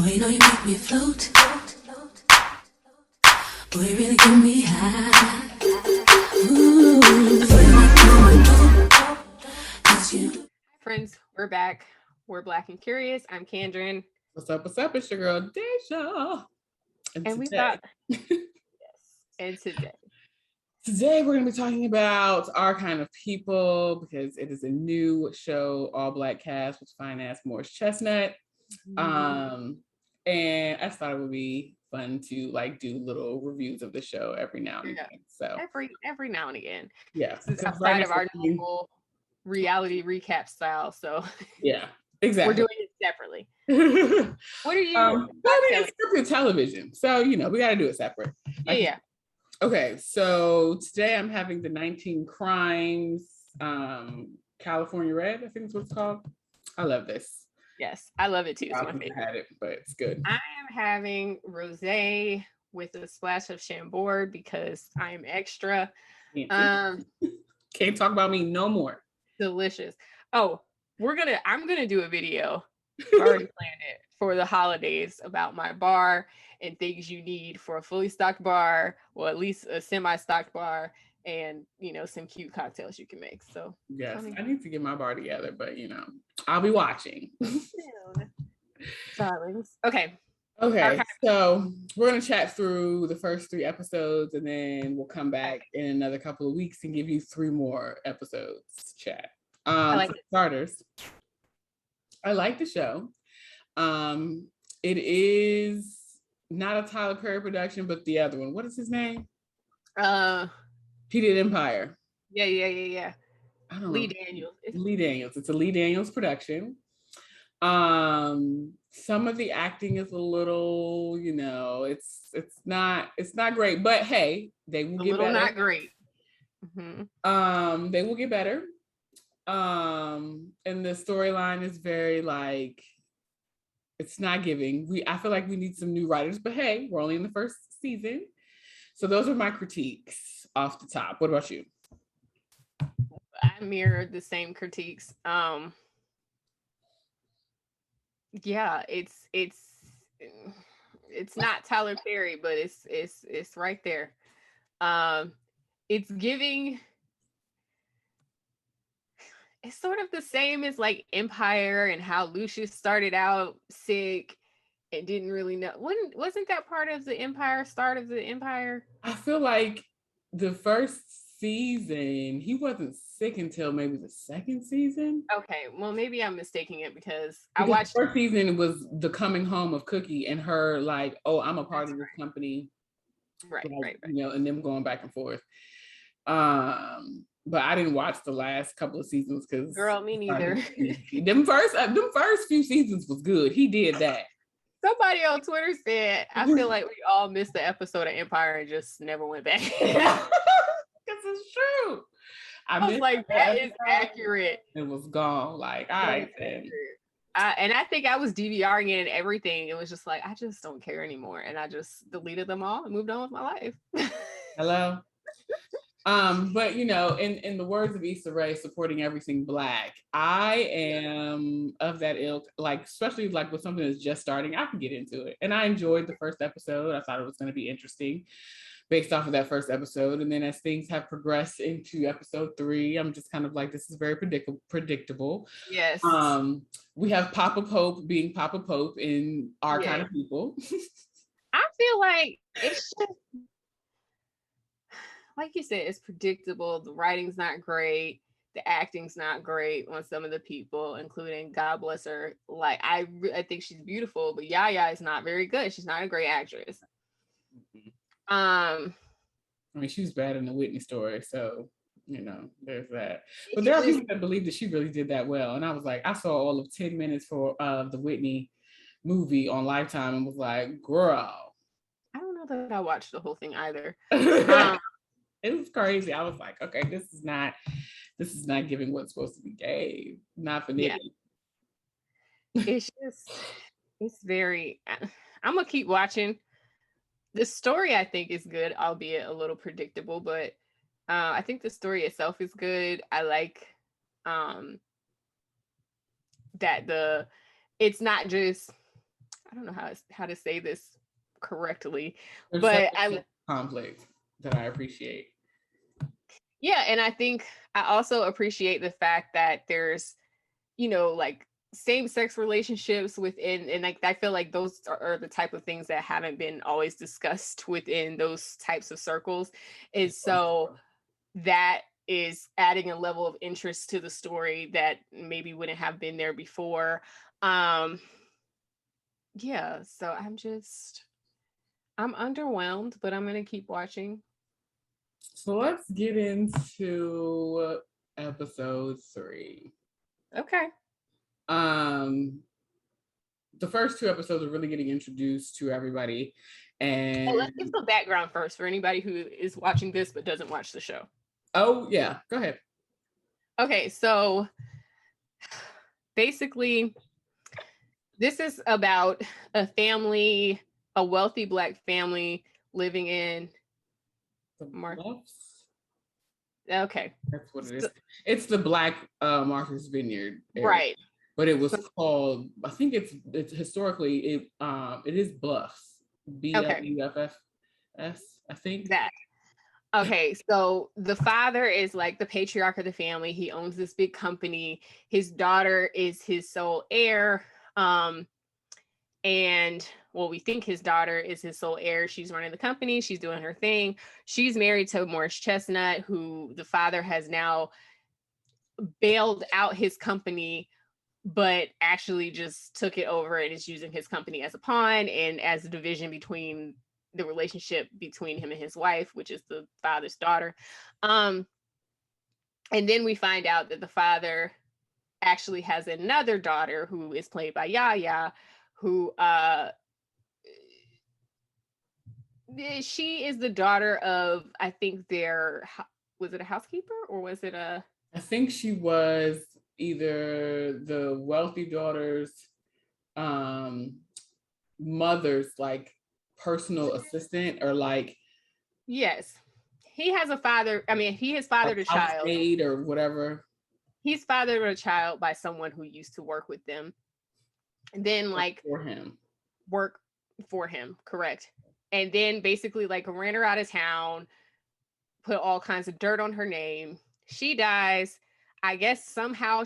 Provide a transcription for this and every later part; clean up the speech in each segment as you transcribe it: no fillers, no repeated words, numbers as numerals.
Boy, you know you make me float. Boy, you really get me high. Ooh, that's you. Friends, we're back. We're Black and Curious. I'm Kandron. What's up? What's up? It's your girl Dehjai. And And we thought, yes, and today we're going to be talking about our kind of people because it is a new show, all black cast with fine ass Morris Chestnut. And I thought it would be fun to like do little reviews of the show every now and again. So every now and again. Yeah. This is outside of our normal reality recap style. So yeah, exactly. We're doing it separately. What are you? It's scripted television, so you know we got to do it separate. Yeah. Okay, so today I'm having the 19 Crimes California Red, I think is what it's called. I love this. Yes, I love it too. It's my favorite. I had it, but it's good. I am having rosé with a splash of Chambord because I am extra. Can't talk about me no more. Delicious. Oh, I'm gonna do a video. Already planned it for the holidays about my bar and things you need for a fully stocked bar, or at least a semi-stocked bar, and some cute cocktails you can make. So yes, I need to get my bar together, but I'll be watching. Darlings. Okay, so we're going to chat through the first 3 episodes, and then we'll come back in another couple of weeks and give you 3 more episodes to chat. For starters, I like the show. It is not a Tyler Perry production, but the other one. What is his name? He did Empire. Yeah. I don't know. Lee Daniels. It's a Lee Daniels production. Some of the acting is a little, it's not great, but hey, they will get better. Not great. Mm-hmm. They will get better. And the storyline is very like, it's not giving. I feel like we need some new writers, but hey, we're only in the first season. So those are my critiques off the top. What about you? I mirror the same critiques. Yeah, it's not Tyler Perry, but it's right there. It's giving. It's sort of the same as like Empire and how Lucius started out sick and didn't really know. Wasn't that part of the Empire, start of the Empire? I feel like the first season, he wasn't sick until maybe the second season. Okay, well, maybe I'm mistaking it because I watched. The first season was the coming home of Cookie and her like, oh, I'm a part of this company. Right. And them going back and forth. But I didn't watch the last couple of seasons because girl, me neither. them first few seasons was good. He did that. Somebody on Twitter said, I feel like we all missed the episode of Empire and just never went back. This is true. I was like, that is accurate. It was gone. Like, all right. And I think I was DVRing it and everything. It was just like, I just don't care anymore. And I just deleted them all and moved on with my life. Hello. But in the words of Issa Rae, supporting everything Black, I am of that ilk, like especially like with something that's just starting, I can get into it. And I enjoyed the first episode. I thought it was going to be interesting based off of that first episode. And then as things have progressed into episode 3, I'm just kind of like, this is very predictable. Yes. We have Papa Pope being Papa Pope in our kind of people. I feel like it's just, like you said, it's predictable. The writing's not great. The acting's not great on some of the people, including, God bless her. Like, I think she's beautiful, but Yaya is not very good. She's not a great actress. Mm-hmm. I mean, she was bad in the Whitney story, so there's that. But there are people that believe that she really did that well, and I was like, I saw all of 10 minutes for the Whitney movie on Lifetime, and was like, girl. I don't know that I watched the whole thing either. It was crazy. I was like, okay, this is not giving what's supposed to be gay. Not for me. It's very. I'm gonna keep watching. The story, I think, is good, albeit a little predictable, but I think the story itself is good. I like that it's not just, I don't know how to say this correctly, There's but conflict that I appreciate. Yeah, and I think I also appreciate the fact that there's, like same-sex relationships within, and like I feel like those are the type of things that haven't been always discussed within those types of circles. Is so that is adding a level of interest to the story that maybe wouldn't have been there before. Yeah, so I'm underwhelmed, but I'm gonna keep watching. So let's get into episode 3. Okay. The first 2 episodes are really getting introduced to everybody. And let's give some background first for anybody who is watching this but doesn't watch the show. Oh, yeah. Go ahead. Okay, so basically, this is about a family, a wealthy Black family living in the Bluffs? Okay. That's what it is. It's the Black Martha's Vineyard area. Right. But it was called, I think it's historically, it is Bluffs. BLUFFS, I think. That. Okay, so the father is like the patriarch of the family. He owns this big company. His daughter is his sole heir. And well, we think his daughter is his sole heir. She's running the company. She's doing her thing. She's married to Morris Chestnut, who the father has now bailed out his company, but actually just took it over and is using his company as a pawn and as a division between the relationship between him and his wife, which is the father's daughter. And then we find out that the father actually has another daughter who is played by Yaya, who she is the daughter of, I think was it a housekeeper or was it a? I think she was either the wealthy daughter's mother's like personal assistant or like. Yes, he has a father. I mean, he has fathered a child. Maid or whatever. He's fathered a child by someone who used to work with them. And then work for him, correct. And then basically like ran her out of town, put all kinds of dirt on her name. She dies. I guess somehow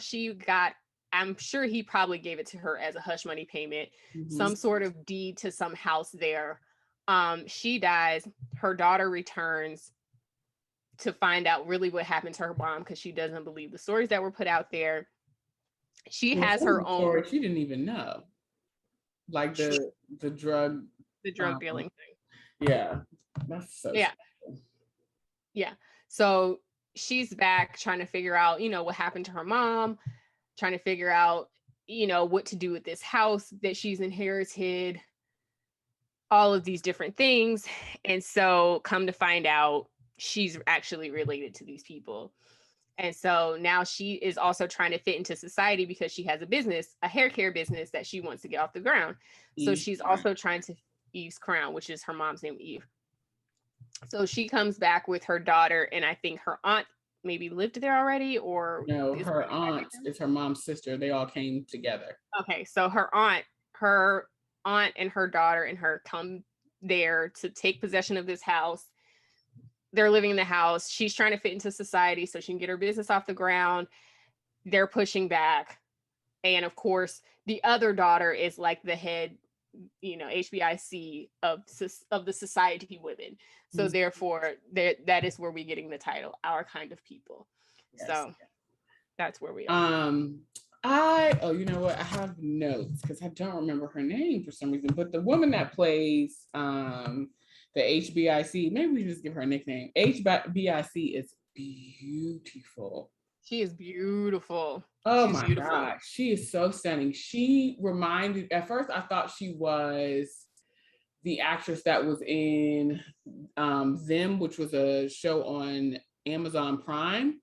I'm sure he probably gave it to her as a hush money payment, some sort of deed to some house there. She dies. Her daughter returns to find out really what happened to her mom because she doesn't believe the stories that were put out there. She has her own. She didn't even know, like the drug dealing thing. Yeah, that's so. Yeah, simple. Yeah. So she's back trying to figure out, what happened to her mom, trying to figure out, what to do with this house that she's inherited, all of these different things. And so come to find out, she's actually related to these people. And so now she is also trying to fit into society because she has a hair care business that she wants to get off the ground. So she's also trying to Eve's Crown, which is her mom's name, Eve. So she comes back with her daughter, and I think her aunt maybe lived there already, or no, her aunt is her mom's sister. They all came together. Okay, so her aunt and her daughter and her come there to take possession of this house. They're living in the house. She's trying to fit into society so she can get her business off the ground. They're pushing back. And of course, the other daughter is like the head, HBIC of the society women. So therefore, that is where we're getting the title, Our Kind of People. Yes. So that's where we are. You know what? I have notes because I don't remember her name for some reason. But the woman that plays the HBIC, maybe we just give her a nickname. HBIC is beautiful. She is beautiful. Oh my God. She is so stunning. She reminded, at first I thought she was the actress that was in Them, which was a show on Amazon Prime,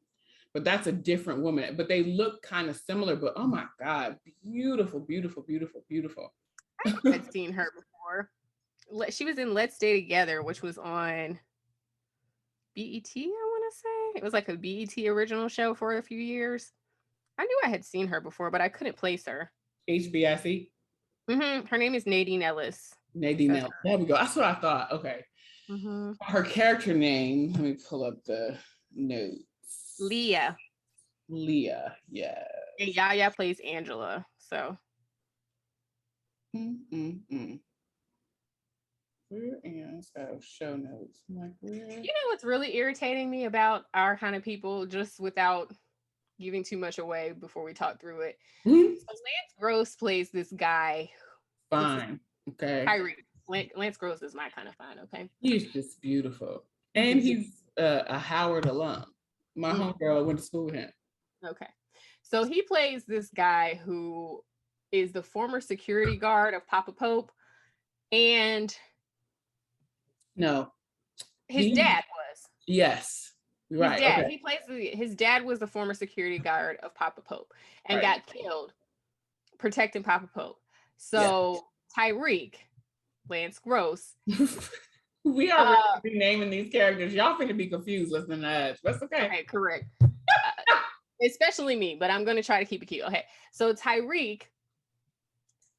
but that's a different woman. But they look kind of similar, but oh my God, beautiful, beautiful, beautiful, beautiful. I've seen her before. She was in Let's Stay Together, which was on BET, I want to say. It was like a BET original show for a few years. I knew I had seen her before, but I couldn't place her. HBIC? Her name is Nadine Ellis. Nadine Ellis. There we go. That's what I thought. Okay. Her character name, let me pull up the notes. Leah. Yeah. And Yaya plays Angela. So. Where is show notes? I'm like, where? You know what's really irritating me about our kind of people, just without giving too much away before we talk through it. So Lance Gross plays this guy. Fine. Okay. Tyreek. Lance Gross is my kind of fine. Okay. He's just beautiful. And he's a Howard alum. My homegirl went to school with him. Okay. So he plays this guy who is the former security guard of Papa Pope. And no. His dad was. Yes. Right. His dad. Okay. His dad was the former security guard of Papa Pope and got killed protecting Papa Pope. So Tyreek, Lance Gross. We are really naming these characters. Y'all finna be confused listening to us. That's okay. Okay, correct. Especially me, but I'm gonna try to keep it cute. Okay. So Tyreek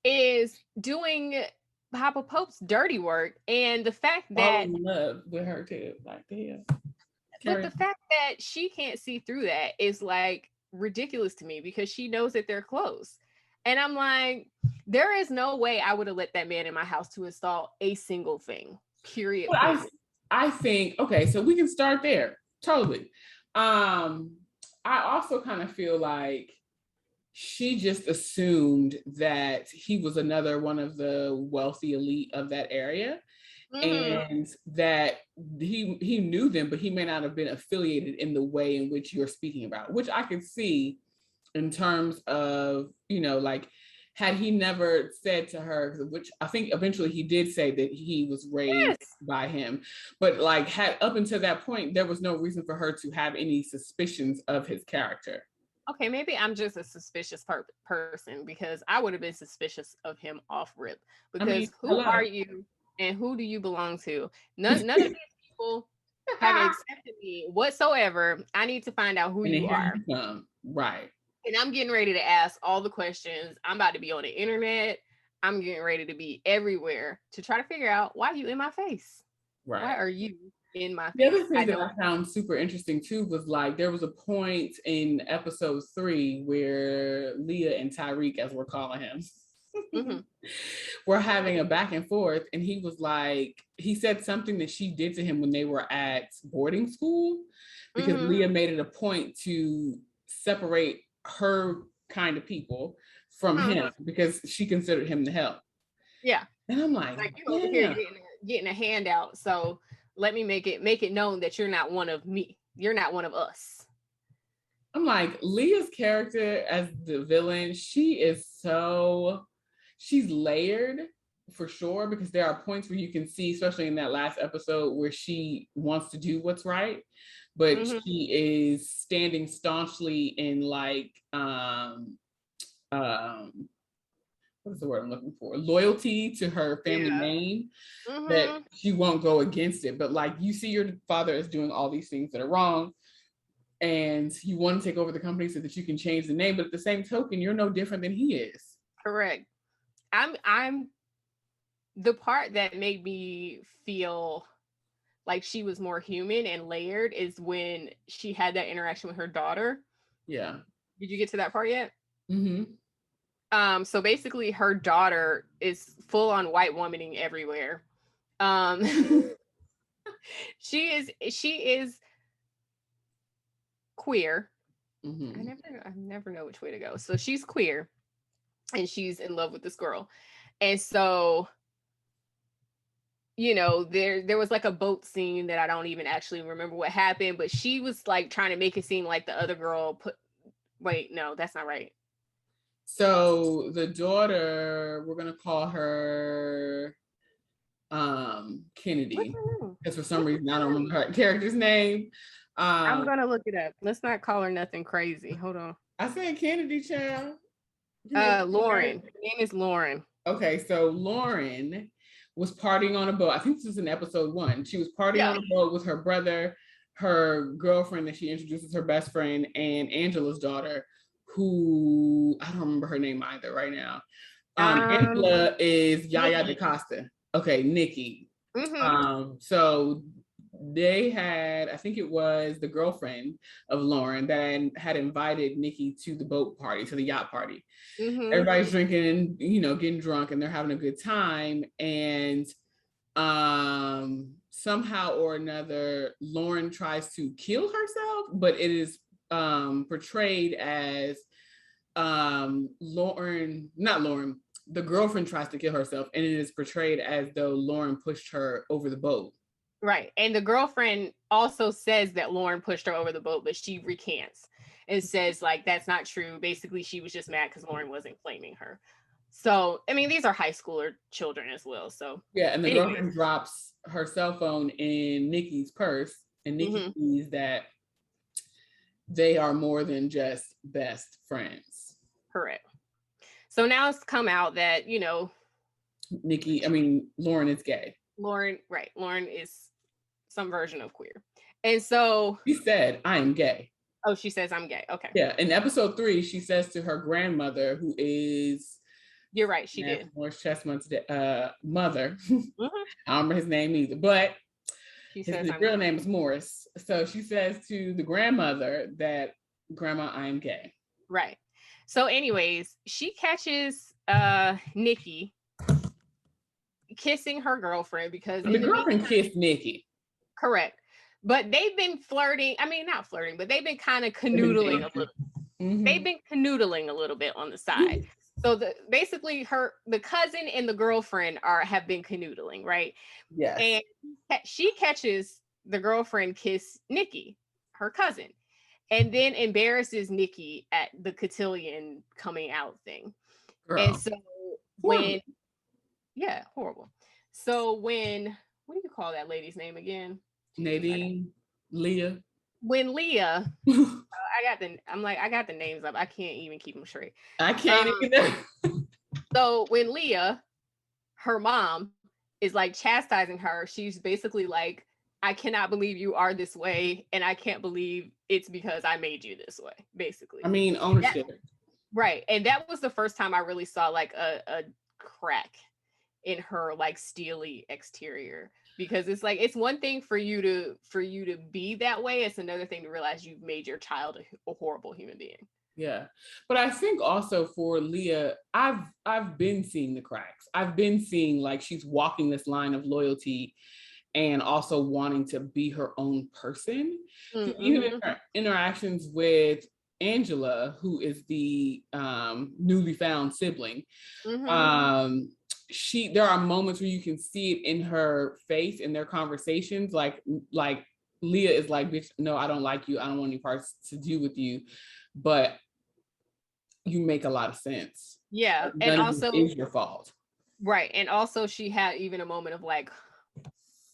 is doing Papa Pope's dirty work, and the fact that in love with her too, like but the fact that she can't see through that is like ridiculous to me because she knows that they're close. And I'm like, there is no way I would have let that man in my house to install a single thing. Period. Well, I think, okay, so we can start there. Totally. I also kind of feel like she just assumed that he was another one of the wealthy elite of that area. And that he knew them, but he may not have been affiliated in the way in which you're speaking about, which I could see in terms of, you know, like, had he never said to her, which I think eventually he did say that he was raised by him, but like had up until that point, there was no reason for her to have any suspicions of his character. Okay, maybe I'm just a suspicious person because I would have been suspicious of him off rip. Because who are you and who do you belong to? None of these people have accepted me whatsoever. I need to find out who you are. Right. And I'm getting ready to ask all the questions. I'm about to be on the internet. I'm getting ready to be everywhere to try to figure out why you in my face. Right. Why are you in my face? The other thing that I found super interesting too was like there was a point in episode 3 where Leah and Tyreek, as we're calling him, were having a back and forth, and he was like, he said something that she did to him when they were at boarding school, because Leah made it a point to separate her kind of people from him because she considered him the help. Yeah. And I'm like you over here getting a handout, so let me make it known that you're not one of me. You're not one of us. I'm like, Leah's character as the villain, she's layered for sure, because there are points where you can see, especially in that last episode, where she wants to do what's right, but she is standing staunchly in like what is the word I'm looking for? Loyalty to her family name, that she won't go against it. But like, you see your father is doing all these things that are wrong, and you want to take over the company so that you can change the name, but at the same token, you're no different than he is. Correct. I'm the part that made me feel like she was more human and layered is when she had that interaction with her daughter. Yeah. Did you get to that part yet? So basically her daughter is full on white womaning everywhere. She is queer. I never know which way to go. So she's queer and she's in love with this girl. And so, you know, there was like a boat scene that I don't even actually remember what happened, but she was like trying to make it seem like the other girl wait, no, that's not right. So the daughter, we're gonna call her Kennedy, because for some reason I don't remember her character's name. I'm gonna look it up. Let's not call her nothing crazy. Hold on. I said Kennedy, child. Lauren. Her name is Lauren. Okay, so Lauren was partying on a boat. I think this is in episode 1. She was partying on a boat with her brother, her girlfriend that she introduced as her best friend, and Angela's daughter, who I don't remember her name either right now. Angela is Yaya Nikki. DaCosta. Okay, Nikki. Mm-hmm. So they had, I think it was the girlfriend of Lauren that had invited Nikki to the boat party, to the yacht party. Mm-hmm. Everybody's drinking, getting drunk, and they're having a good time. And somehow or another, Lauren tries to kill herself, but it is portrayed as the girlfriend tries to kill herself, and it is portrayed as though Lauren pushed her over the boat. Right. And the girlfriend also says that Lauren pushed her over the boat, but she recants and says, like, that's not true. Basically, she was just mad because Lauren wasn't claiming her. So, I mean, these are high schooler children as well. So, yeah, and the anyways. girlfriend drops her cell phone in Nikki's purse, and Nikki sees that they are more than just best friends. Correct. So now it's come out that, Lauren is gay. Lauren is some version of queer. And so she said, I am gay. Oh, she says I'm gay. Okay. Yeah. In episode 3, she says to her grandmother, who is You're right, she did. Morris Chestnut's mother. I don't remember his name either, but his real name is Morris. So she says to the grandmother that, Grandma, I am gay. Right. So anyways, she catches Nikki kissing her girlfriend because the girlfriend kissed Nikki. Correct. But they've been flirting. I mean, not flirting, but they've been kind of canoodling a little. They've been canoodling a little bit on the side. So basically the cousin and the girlfriend have been canoodling, right? Yes. And she catches the girlfriend kiss Nikki, her cousin, and then embarrasses Nikki at the cotillion coming out thing. Girl. And so horrible. So what do you call that lady's name again? Nadine, Leah. When Leah, I got the names up. I can't even keep them straight. I can't either. So when Leah, her mom, is like chastising her, she's basically like, I cannot believe you are this way, and I can't believe it's because I made you this way, basically. I mean, ownership. Right. And that was the first time I really saw like a crack in her like steely exterior, because it's like, it's one thing for you to be that way, it's another thing to realize you've made your child a horrible human being. Yeah, but I think also for Leah, I've been seeing the cracks. I've been seeing like she's walking this line of loyalty and also wanting to be her own person. Even in her interactions with Angela, who is the newly found sibling, there are moments where you can see it in her face in their conversations, like Leah is like, bitch, no, I don't like you, I don't want any parts to do with you, but you make a lot of sense. Yeah. None and also is your fault. Right. And also she had even a moment of like,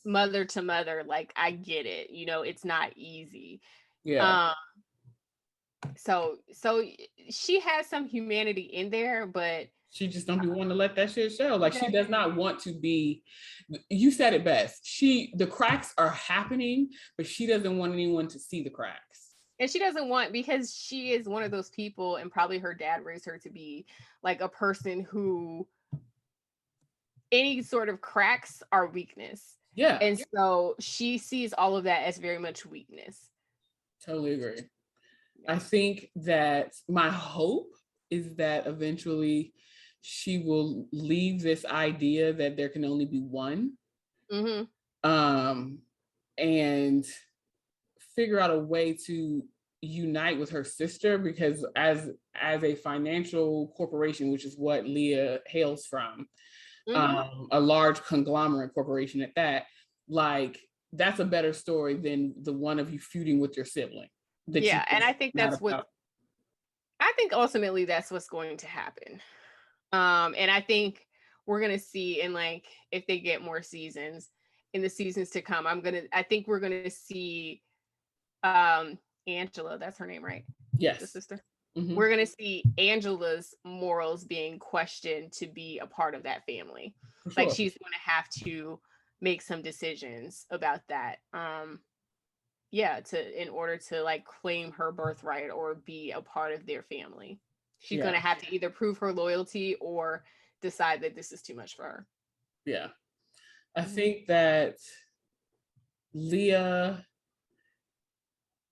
mother to mother, like, I get it, it's not easy. Yeah. So she has some humanity in there, but she just don't be wanting to let that shit show. Like, she does not want to be, you said it best, the cracks are happening, but she doesn't want anyone to see the cracks. And she doesn't want, because she is one of those people, and probably her dad raised her to be like a person who any sort of cracks are weakness. Yeah. And so she sees all of that as very much weakness. Totally agree. I think that my hope is that eventually she will leave this idea that there can only be one, and figure out a way to unite with her sister, because as a financial corporation, which is what Leah hails from, a large conglomerate corporation at that, like, that's a better story than the one of you feuding with your sibling. Yeah, and I think I think ultimately that's what's going to happen. And I think we're gonna see, in like, if they get more seasons, in the seasons to come, I think we're gonna see Angela, that's her name, right? Yes. The sister. We're going to see Angela's morals being questioned to be a part of that family. Sure. Like, she's going to have to make some decisions about that. In order to like claim her birthright or be a part of their family. She's going to have to either prove her loyalty or decide that this is too much for her. Yeah. I think that Leah,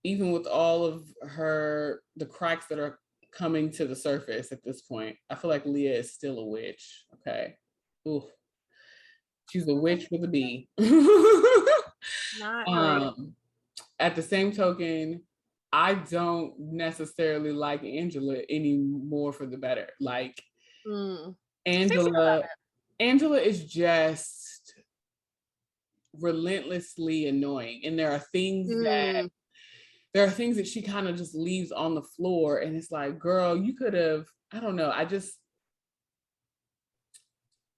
even with all of the cracks that are coming to the surface at this point, I feel like Leah is still a witch. Okay. Ooh. She's a witch with a B. Not really. At the same token, I don't necessarily like Angela anymore for the better. Like Angela is just relentlessly annoying. And there are things that she kind of just leaves on the floor. And it's like, girl, you could have, I don't know. I just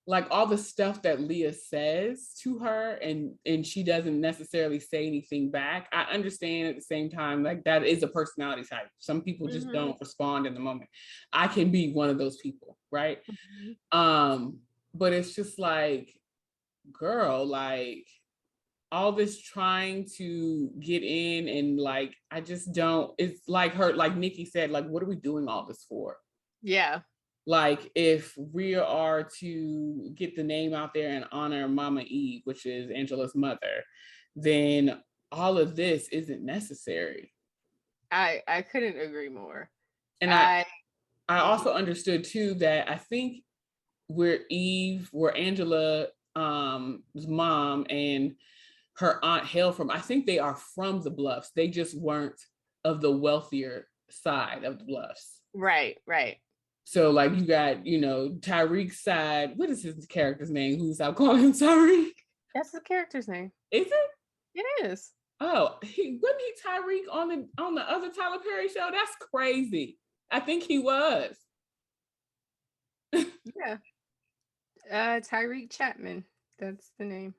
like all the stuff that Leah says to her and she doesn't necessarily say anything back. I understand at the same time, like that is a personality type. Some people just don't respond in the moment. I can be one of those people, right? But it's just like, girl, like all this trying to get in and like, I just don't, it's like her, like Nikki said, like, what are we doing all this for? Yeah. Like if we are to get the name out there and honor Mama Eve, which is Angela's mother, then all of this isn't necessary. I couldn't agree more. And I also understood too that I think where Angela's mom and her aunt hail from, I think they are from the Bluffs. They just weren't of the wealthier side of the Bluffs. Right. So like you got, Tyreek's side. What is his character's name? Who's out calling him Tyreek? That's the character's name. Is it? It is. Oh, wasn't he Tyreek on the other Tyler Perry show? That's crazy. I think he was. Yeah. Tyreek Chapman. That's the name.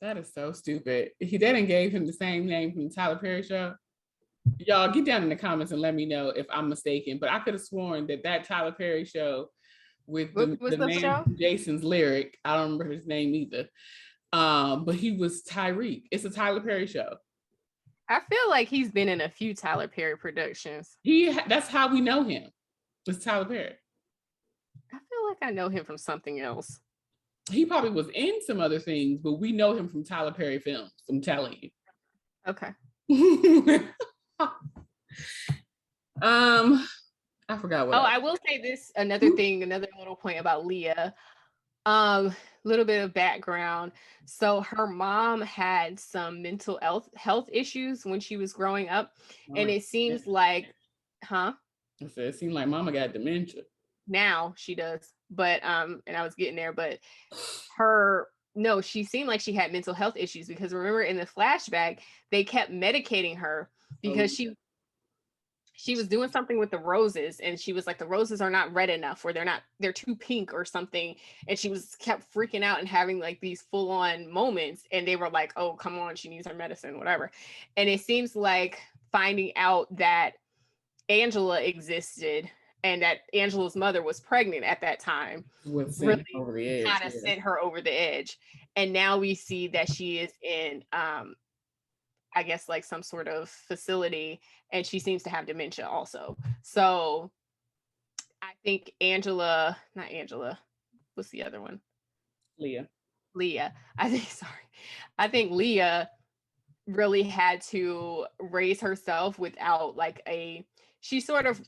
That is so stupid. They didn't gave him the same name from the Tyler Perry show. Y'all get down in the comments and let me know if I'm mistaken, but I could have sworn that Tyler Perry show with the man show? from Jason's Lyric, I don't remember his name either, but he was Tyreek. It's a Tyler Perry show. I feel like he's been in a few Tyler Perry productions. That's how we know him. It's Tyler Perry. I feel like I know him from something else. He probably was in some other things, but we know him from Tyler Perry films. I'm telling you. Okay. I forgot what. I will say this, another little point about Leah. Little bit of background. So her mom had some mental health issues when she was growing up, and it seems like, It seemed like Mama got dementia. Now she does, but and I was getting there, but she seemed like she had mental health issues because remember in the flashback they kept medicating her because she was doing something with the roses and she was like, the roses are not red enough or they're too pink or something, and she kept freaking out and having like these full-on moments, and they were like, oh come on, she needs her medicine, whatever. And it seems like finding out that Angela existed and that Angela's mother was pregnant at that time really kind of sent her over the edge. And now we see that she is in, I guess, like some sort of facility, and she seems to have dementia also. So I think not Angela, what's the other one? Leah. I think Leah really had to raise herself without like she sort of,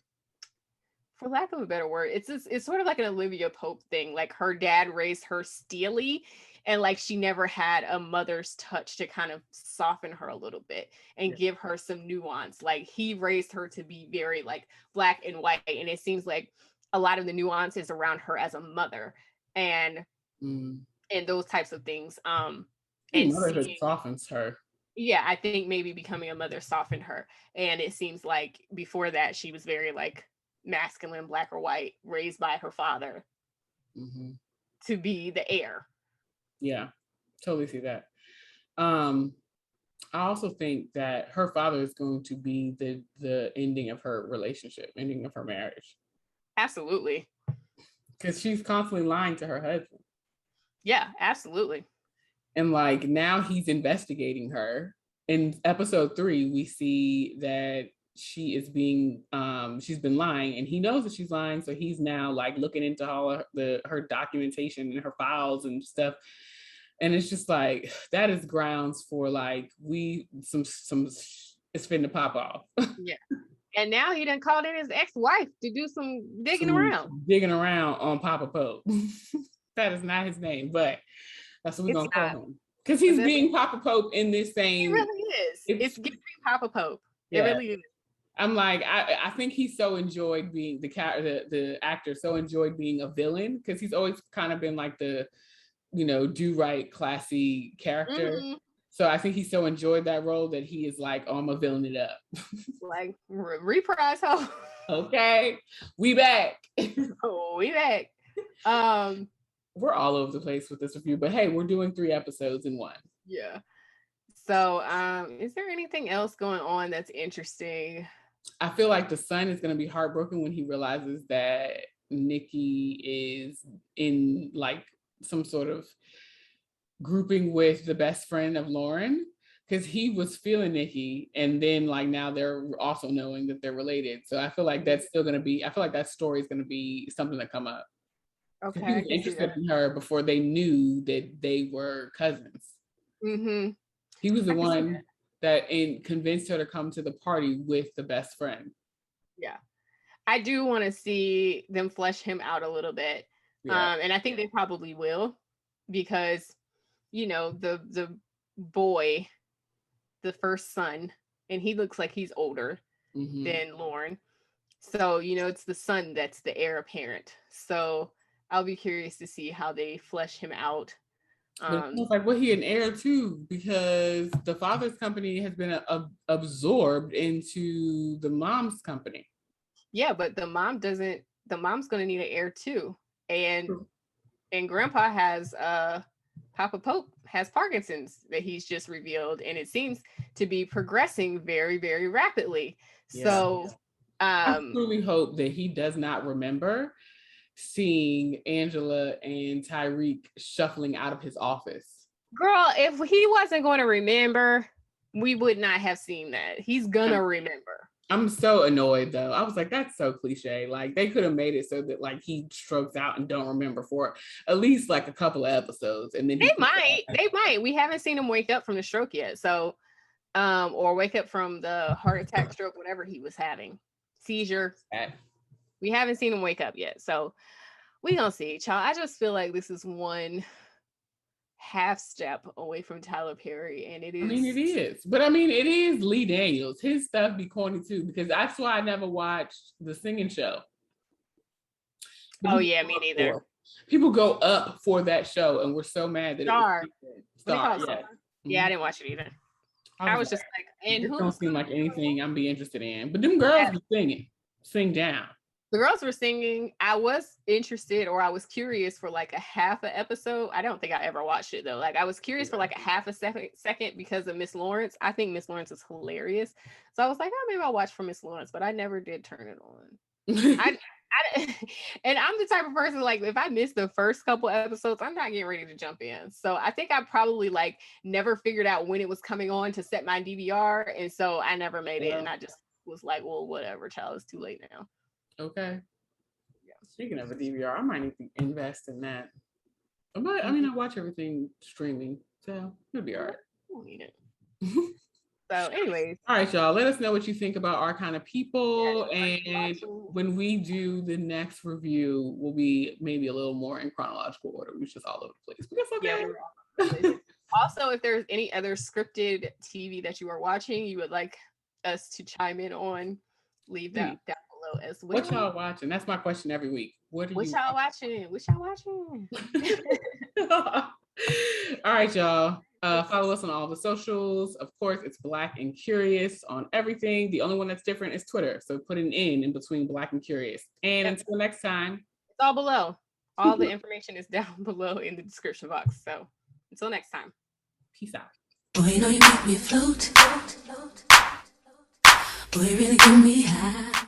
for lack of a better word, it's sort of like an Olivia Pope thing. Like her dad raised her steely, and like she never had a mother's touch to kind of soften her a little bit and give her some nuance. Like he raised her to be very like black and white, and it seems like a lot of the nuances around her as a mother and those types of things. And motherhood softens her. Yeah, I think maybe becoming a mother softened her, and it seems like before that she was very like masculine, black or white, raised by her father to be the heir. Yeah, totally see that. I also think that her father is going to be the ending of her relationship, ending of her marriage. Absolutely. Because she's constantly lying to her husband. Yeah, absolutely. And like now he's investigating her. In episode 3, we see that she is being she's been lying, and he knows that she's lying, so he's now like looking into all of her documentation and her files and stuff. And it's just like, that is grounds for like some it's finna pop off. Yeah. And now he done called in his ex-wife to do some digging around on Papa Pope. That is not his name, but that's what we're gonna call him, because he's being Papa Pope in this same. He really is. It's giving Papa Pope. Yeah. It really is. I'm like, I think he so enjoyed being the actor so enjoyed being a villain, because he's always kind of been like the, do right, classy character. Mm-hmm. So I think he so enjoyed that role that he is like, oh, I'm gonna villain it up. Like, reprise ho. Okay, we back. Oh, we back. We're all over the place with this review, but hey, we're doing 3 episodes in one. Yeah. So, is there anything else going on that's interesting? I feel like the son is going to be heartbroken when he realizes that Nikki is in like some sort of grouping with the best friend of Lauren, because he was feeling Nikki, and then like now they're also knowing that they're related. So I feel like that's still going to be, I feel like that story is going to be something that come up. Okay. He was interested in her before they knew that they were cousins. Mm-hmm. He was the one that convinced her to come to the party with the best friend. Yeah. I do want to see them flesh him out a little bit. Yeah. And I think they probably will, because, the boy, the first son, and he looks like he's older than Lauren. So, it's the son that's the heir apparent. So I'll be curious to see how they flesh him out. But it's like, he an heir too, because the father's company has been absorbed into the mom's company. Yeah, but the mom's going to need an heir too. And Grandpa has Papa Pope has Parkinson's that he's just revealed, and it seems to be progressing very, very rapidly. Yeah. So I truly hope that he does not remember seeing Angela and Tyreek shuffling out of his office. Girl, if he wasn't going to remember, we would not have seen that. He's gonna remember. I'm so annoyed though. I was like, that's so cliche. Like, they could have made it so that like he strokes out and don't remember for at least like a couple of episodes, and then they might. We haven't seen him wake up from the stroke yet, so or wake up from the heart attack, stroke, whatever he was having, seizure. We haven't seen him wake up yet, so we gonna see, child. I just feel like this is one half step away from Tyler Perry, and it is. I mean, it is, but I mean, it is Lee Daniels. His stuff be corny too, because that's why I never watched the singing show. But yeah, me neither. People go up for that show, and we're so mad that Star. Yeah. Yeah, I didn't watch it either. I was just like, and it don't seem like anything I'm be interested in. But them girls be singing, sing down. The girls were singing. I was interested, or I was curious for like a half an episode. I don't think I ever watched it though. Like, I was curious for like a half a second because of Miss Lawrence. I think Miss Lawrence is hilarious. So I was like, oh, maybe I'll watch for Miss Lawrence, but I never did turn it on. And I'm the type of person, like, if I miss the first couple episodes, I'm not getting ready to jump in. So I think I probably like never figured out when it was coming on to set my DVR. And so I never made it. And I just was like, well, whatever, child, it's too late now. Okay. Yeah. Speaking of a DVR, I might need to invest in that. But I mean, I watch everything streaming, so it'll be all right. I don't need it. So, anyways. All right, y'all. Let us know what you think about Our Kind of People, and when we do the next review, we'll be maybe a little more in chronological order. We're just all over the place. But that's okay. Yeah, also, if there's any other scripted TV that you are watching, you would like us to chime in on, leave that down below as well. What y'all watching? That's my question every week. What y'all watching? What y'all watching? All right, y'all. Follow us on all the socials. Of course, it's Black and Curious on everything. The only one that's different is Twitter. So put an in between Black and Curious. And until next time. It's all below. All the information is down below in the description box. So until next time. Peace out. Boy, you know you make me float. Boy, you really get me high.